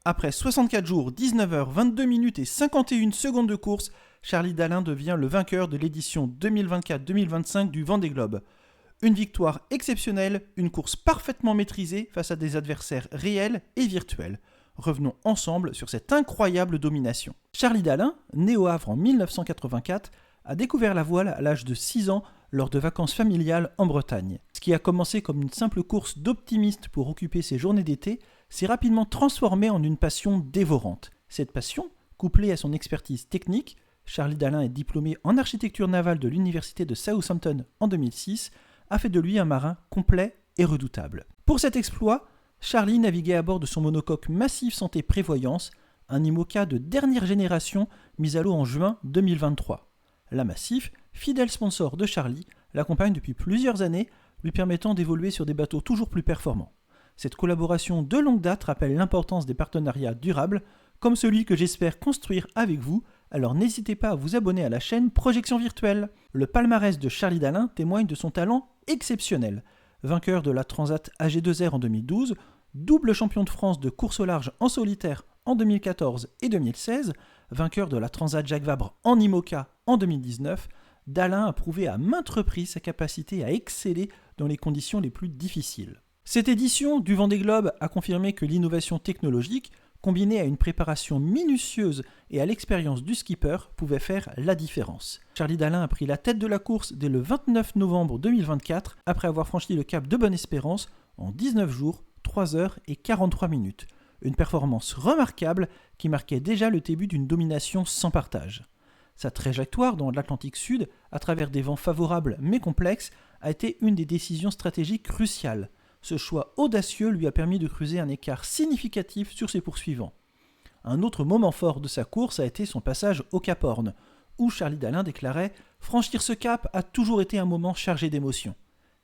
Après 64 jours, 19 heures, 22 minutes et 51 secondes de course, Charlie Dalin devient le vainqueur de l'édition 2024-2025 du Vendée Globe. Une victoire exceptionnelle, une course parfaitement maîtrisée face à des adversaires réels et virtuels. Revenons ensemble sur cette incroyable domination. Charlie Dalin, né au Havre en 1984, a découvert la voile à l'âge de 6 ans lors de vacances familiales en Bretagne. Ce qui a commencé comme une simple course d'optimiste pour occuper ses journées d'été s'est rapidement transformé en une passion dévorante. Cette passion, couplée à son expertise technique, Charlie Dalin est diplômé en architecture navale de l'université de Southampton en 2006, a fait de lui un marin complet et redoutable. Pour cet exploit, Charlie naviguait à bord de son monocoque Massif Santé Prévoyance, un IMOCA de dernière génération mis à l'eau en juin 2023. La Massif, fidèle sponsor de Charlie, l'accompagne depuis plusieurs années, lui permettant d'évoluer sur des bateaux toujours plus performants. Cette collaboration de longue date rappelle l'importance des partenariats durables, comme celui que j'espère construire avec vous, alors n'hésitez pas à vous abonner à la chaîne Projection Virtuelle. Le palmarès de Charlie Dalin témoigne de son talent exceptionnel. Vainqueur de la Transat AG2R en 2012, double champion de France de course au large en solitaire en 2014 et 2016, vainqueur de la Transat Jacques Vabre en IMOCA en 2019, Dalin a prouvé à maintes reprises sa capacité à exceller dans les conditions les plus difficiles. Cette édition du Vendée Globe a confirmé que l'innovation technologique, combinée à une préparation minutieuse et à l'expérience du skipper, pouvait faire la différence. Charlie Dalin a pris la tête de la course dès le 29 novembre 2024, après avoir franchi le cap de Bonne-Espérance en 19 jours, 3 heures et 43 minutes. Une performance remarquable qui marquait déjà le début d'une domination sans partage. Sa trajectoire dans l'Atlantique Sud, à travers des vents favorables mais complexes, a été une des décisions stratégiques cruciales. Ce choix audacieux lui a permis de creuser un écart significatif sur ses poursuivants. Un autre moment fort de sa course a été son passage au Cap Horn, où Charlie Dalin déclarait « Franchir ce cap a toujours été un moment chargé d'émotions.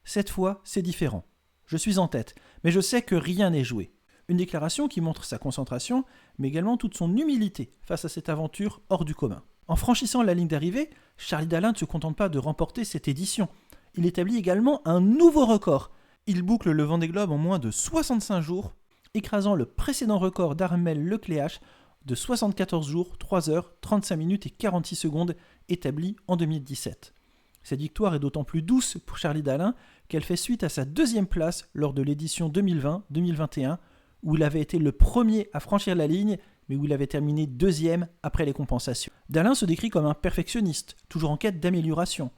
Cette fois, c'est différent. Je suis en tête, mais je sais que rien n'est joué. » Une déclaration qui montre sa concentration, mais également toute son humilité face à cette aventure hors du commun. En franchissant la ligne d'arrivée, Charlie Dalin ne se contente pas de remporter cette édition. Il établit également un nouveau record. Il boucle le Vendée Globe en moins de 65 jours, écrasant le précédent record d'Armel Lecléache de 74 jours, 3 heures, 35 minutes et 46 secondes établi en 2017. Cette victoire est d'autant plus douce pour Charlie Dalin qu'elle fait suite à sa deuxième place lors de l'édition 2020-2021, où il avait été le premier à franchir la ligne, mais où il avait terminé deuxième après les compensations. Dalin se décrit comme un perfectionniste, toujours en quête d'amélioration.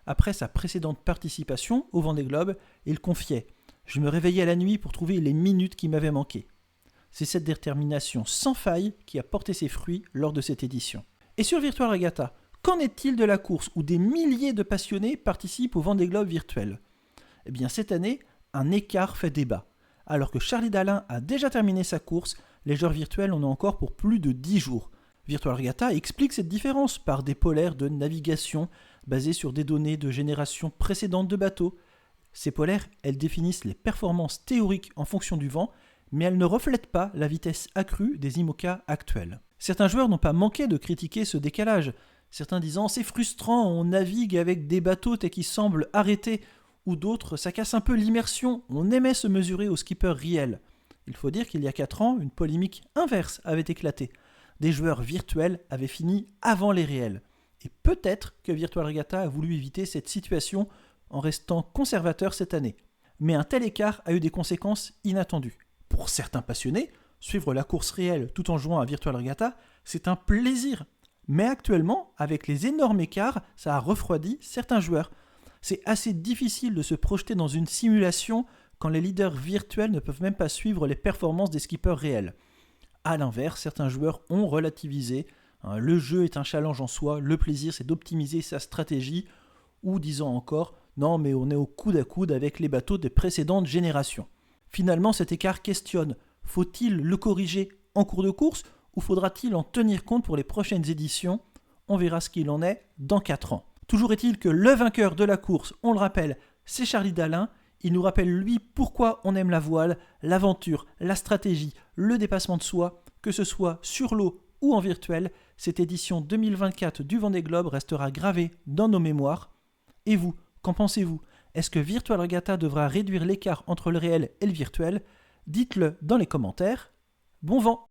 Après sa précédente participation au Vendée Globe, il confiait « Je me réveillais la nuit pour trouver les minutes qui m'avaient manqué ». C'est cette détermination sans faille qui a porté ses fruits lors de cette édition. Et sur Virtual Regatta, qu'en est-il de la course où des milliers de passionnés participent au Vendée Globe virtuel ? Eh bien cette année, un écart fait débat. Alors que Charlie Dalin a déjà terminé sa course, les joueurs virtuels en ont encore pour plus de 10 jours. Virtual Regatta explique cette différence par des polaires de navigation basés sur des données de génération précédente de bateaux. Ces polaires, elles définissent les performances théoriques en fonction du vent, mais elles ne reflètent pas la vitesse accrue des IMOCA actuels. Certains joueurs n'ont pas manqué de critiquer ce décalage, certains disant « c'est frustrant, on navigue avec des bateaux qui semblent arrêtés », ou d'autres « ça casse un peu l'immersion, on aimait se mesurer au skipper réel ». Il faut dire qu'il y a 4 ans, une polémique inverse avait éclaté. Des joueurs virtuels avaient fini avant les réels. Et peut-être que Virtual Regatta a voulu éviter cette situation en restant conservateur cette année. Mais un tel écart a eu des conséquences inattendues. Pour certains passionnés, suivre la course réelle tout en jouant à Virtual Regatta, c'est un plaisir. Mais actuellement, avec les énormes écarts, ça a refroidi certains joueurs. C'est assez difficile de se projeter dans une simulation quand les leaders virtuels ne peuvent même pas suivre les performances des skippers réels. A l'inverse, certains joueurs ont relativisé. Le jeu est un challenge en soi, le plaisir c'est d'optimiser sa stratégie, ou disant encore, non mais on est au coude à coude avec les bateaux des précédentes générations. Finalement cet écart questionne, faut-il le corriger en cours de course, ou faudra-t-il en tenir compte pour les prochaines éditions ? On verra ce qu'il en est dans 4 ans. Toujours est-il que le vainqueur de la course, on le rappelle, c'est Charlie Dalin. Il nous rappelle lui pourquoi on aime la voile, l'aventure, la stratégie, le dépassement de soi, que ce soit sur l'eau ou en virtuel. Cette édition 2024 du Vendée Globe restera gravée dans nos mémoires. Et vous, qu'en pensez-vous ? Est-ce que Virtual Regatta devra réduire l'écart entre le réel et le virtuel ? Dites-le dans les commentaires. Bon vent !